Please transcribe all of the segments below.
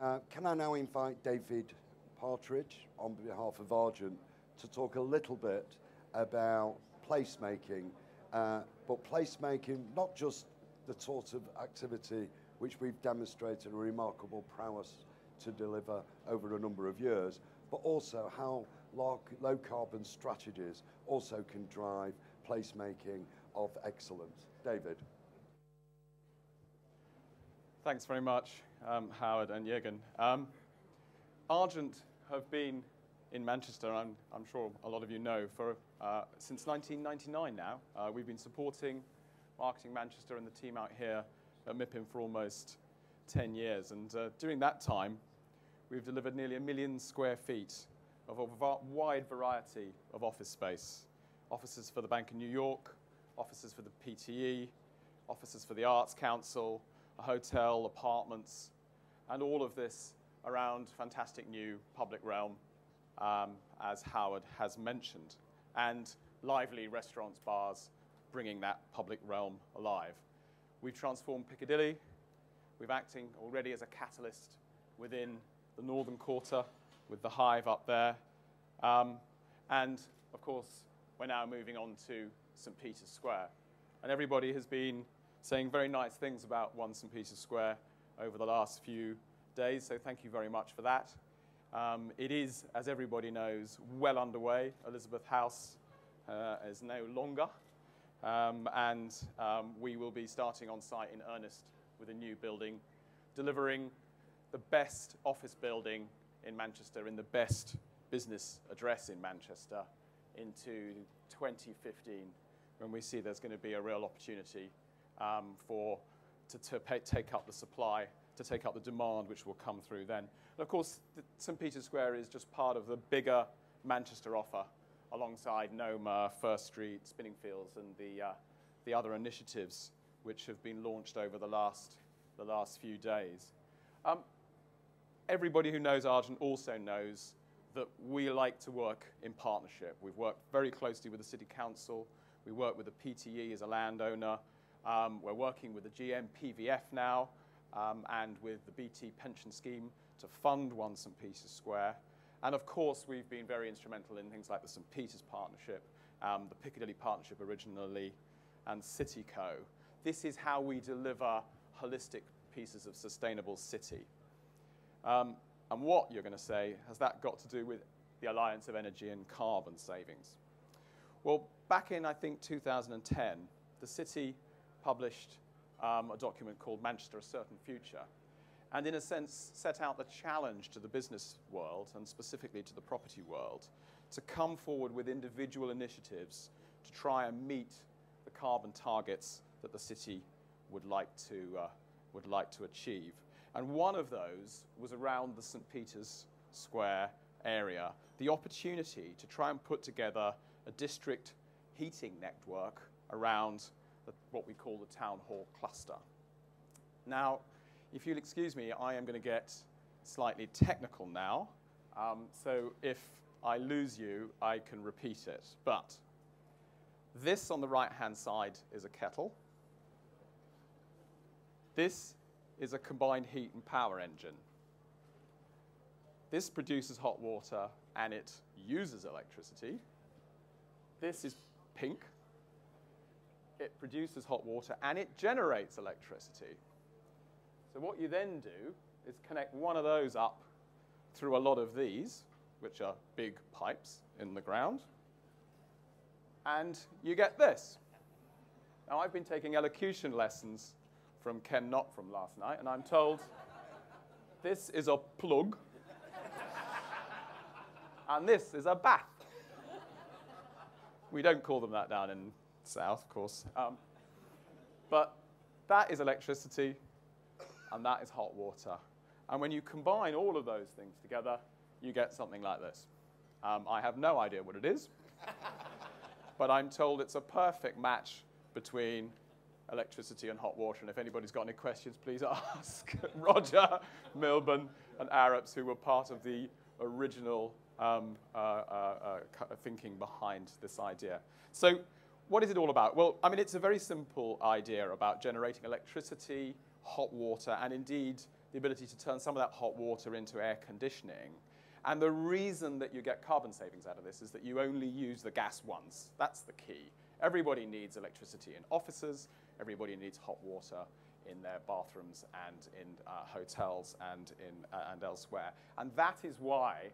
Can I now invite David Partridge on behalf of Argent to talk a little bit about placemaking, but placemaking, not just the sort of activity which we've demonstrated a remarkable prowess to deliver over a number of years, but also how low carbon strategies also can drive placemaking of excellence. David. Thanks very much, Howard and Jürgen. Argent have been in Manchester, I'm sure a lot of you know, for since 1999 now. We've been supporting Marketing Manchester and the team out here at MIPIM for almost 10 years. And during that time, we've delivered nearly 1 million square feet of a wide variety of office space. Offices for the Bank of New York, offices for the PTE, offices for the Arts Council, a hotel, apartments, and all of this around fantastic new public realm, as Howard has mentioned, and lively restaurants, bars, bringing that public realm alive. We've transformed Piccadilly. We're acting already as a catalyst within the Northern Quarter with the Hive up there. And, of course, we're now moving on to St. Peter's Square. And everybody has been saying very nice things about 1 St. Peter's Square over the last few days, so thank you very much for that. It is, as everybody knows, well underway. Elizabeth House is no longer, and we will be starting on site in earnest with a new building, delivering the best office building in Manchester in the best business address in Manchester into 2015, when we see there's going to be a real opportunity to take up the supply, to take up the demand which will come through then. And of course, St. Peter's Square is just part of the bigger Manchester offer, alongside Noma, First Street, Spinningfields, and the other initiatives which have been launched over the last few days. Everybody who knows Argent also knows that we like to work in partnership. We've worked very closely with the City Council. We work with the PTE as a landowner. We're working with the GM PVF now and with the BT pension scheme to fund 1 St. Peter's Square. And of course, we've been very instrumental in things like the St. Peter's Partnership, the Piccadilly Partnership originally, and CityCo. This is how we deliver holistic pieces of sustainable city. And what, you're going to say, has that got to do with the Alliance of Energy and Carbon Savings? Well, back in, I think, 2010, the city published a document called Manchester, A Certain Future, and in a sense set out the challenge to the business world, and specifically to the property world, to come forward with individual initiatives to try and meet the carbon targets that the city would like to achieve. And one of those was around the St. Peter's Square area, the opportunity to try and put together a district heating network around what we call the Town Hall cluster. Now, if you'll excuse me, I am going to get slightly technical now. So if I lose you, I can repeat it. But this on the right-hand side is a kettle. This is a combined heat and power engine. This produces hot water and it uses electricity. This is pink. It produces hot water and it generates electricity. So what you then do is connect one of those up through a lot of these, which are big pipes in the ground, and you get this. Now, I've been taking elocution lessons from Ken Knott from last night, and I'm told this is a plug, and this is a bath. We don't call them that down in South, of course. But that is electricity, and that is hot water. And when you combine all of those things together, you get something like this. I have no idea what it is, but I'm told it's a perfect match between electricity and hot water. And if anybody's got any questions, please ask Roger, Milburn, and Arabs, who were part of the original thinking behind this idea. So what is it all about? Well, I mean, it's a very simple idea about generating electricity, hot water, and indeed the ability to turn some of that hot water into air conditioning. And the reason that you get carbon savings out of this is that you only use the gas once. That's the key. Everybody needs electricity in offices. Everybody needs hot water in their bathrooms and in hotels and elsewhere. And that is why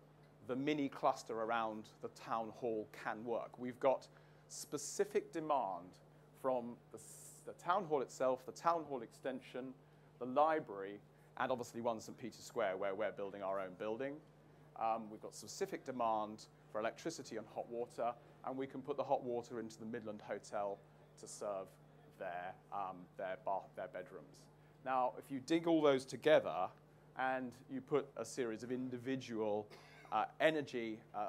the mini cluster around the town hall can work. We've got specific demand from the town hall itself, the town hall extension, the library, and obviously 1 St. Peter's Square, where we're building our own building. We've got specific demand for electricity and hot water, and we can put the hot water into the Midland Hotel to serve their bedrooms. Now, if you dig all those together and you put a series of individual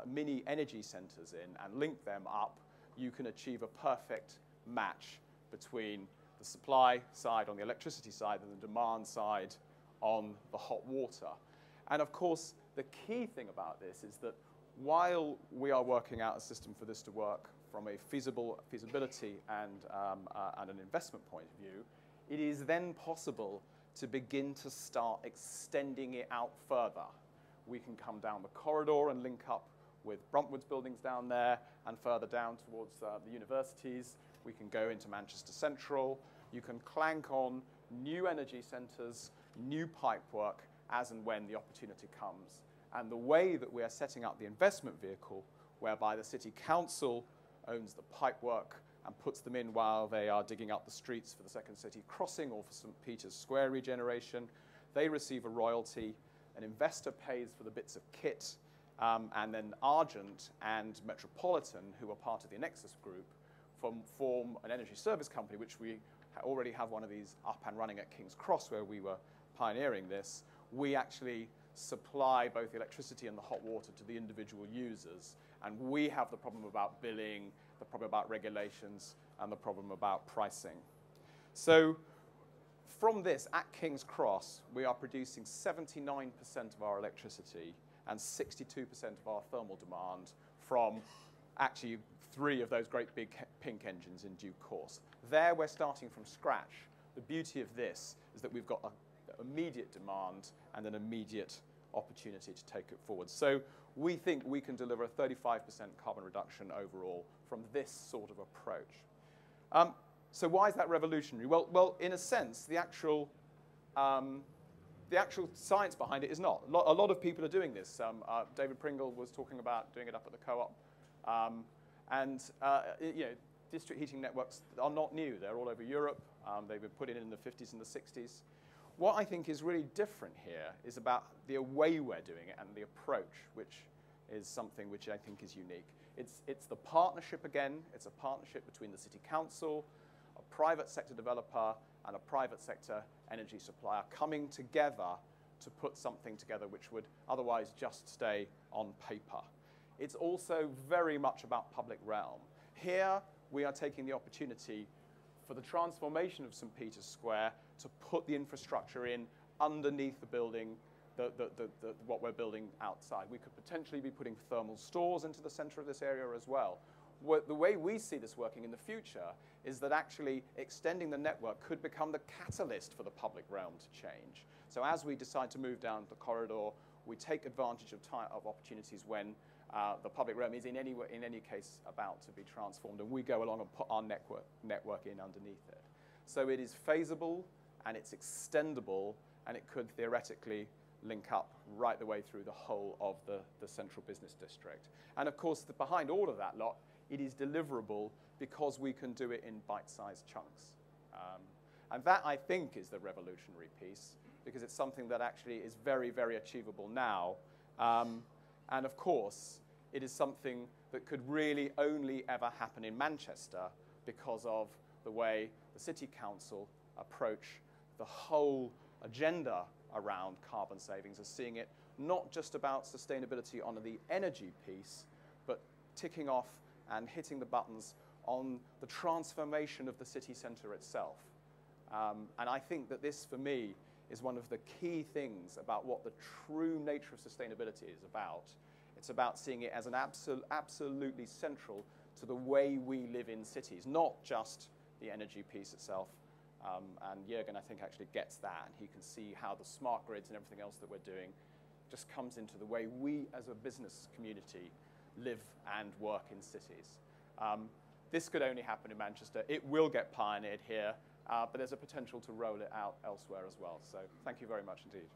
mini energy centers in and link them up, you can achieve a perfect match between the supply side on the electricity side and the demand side on the hot water. And of course, the key thing about this is that while we are working out a system for this to work from a feasibility and an investment point of view, it is then possible to begin to start extending it out further. We can come down the corridor and link up with Bruntwood's buildings down there and further down towards the universities. We can go into Manchester Central. You can clank on new energy centres, new pipework as and when the opportunity comes. And the way that we are setting up the investment vehicle, whereby the City Council owns the pipework and puts them in while they are digging up the streets for the Second City Crossing or for St. Peter's Square regeneration, they receive a royalty. An investor pays for the bits of kit, and then Argent and Metropolitan, who are part of the Nexus Group, form an energy service company, which we already have one of these up and running at King's Cross, where we were pioneering this. We actually supply both the electricity and the hot water to the individual users, and we have the problem about billing, the problem about regulations, and the problem about pricing. So from this, at King's Cross, we are producing 79% of our electricity and 62% of our thermal demand from actually 3 of those great big pink engines in due course. There, we're starting from scratch. The beauty of this is that we've got an immediate demand and an immediate opportunity to take it forward. So we think we can deliver a 35% carbon reduction overall from this sort of approach. So why is that revolutionary? Well, in a sense, the actual science behind it is not. A lot of people are doing this. David Pringle was talking about doing it up at the Co-op. District heating networks are not new. They're all over Europe. They've been put in the 50s and the 60s. What I think is really different here is about the way we're doing it and the approach, which is something which I think is unique. It's the partnership again. It's a partnership between the City Council, a private sector developer, and a private sector energy supplier coming together to put something together which would otherwise just stay on paper. It's also very much about public realm. Here, we are taking the opportunity for the transformation of St. Peter's Square to put the infrastructure in underneath the building, what we're building outside. We could potentially be putting thermal stores into the center of this area as well. The way we see this working in the future is that actually extending the network could become the catalyst for the public realm to change. So as we decide to move down the corridor, we take advantage of opportunities when the public realm is in any case about to be transformed, and we go along and put our network in underneath it. So it is feasible and it's extendable, and it could theoretically link up right the way through the whole of the central business district. And of course, behind all of that lot, it is deliverable because we can do it in bite-sized chunks. And that, I think, is the revolutionary piece, because it's something that actually is very, very achievable now. And of course, it is something that could really only ever happen in Manchester because of the way the City Council approach the whole agenda around carbon savings, as seeing it not just about sustainability on the energy piece, but ticking off and hitting the buttons on the transformation of the city centre itself. And I think that this, for me, is one of the key things about what the true nature of sustainability is about. It's about seeing it as an absolutely central to the way we live in cities, not just the energy piece itself, And Jürgen, I think, actually gets that, and he can see how the smart grids and everything else that we're doing just comes into the way we as a business community live and work in cities. This could only happen in Manchester. It will get pioneered here, but there's a potential to roll it out elsewhere as well. So thank you very much indeed.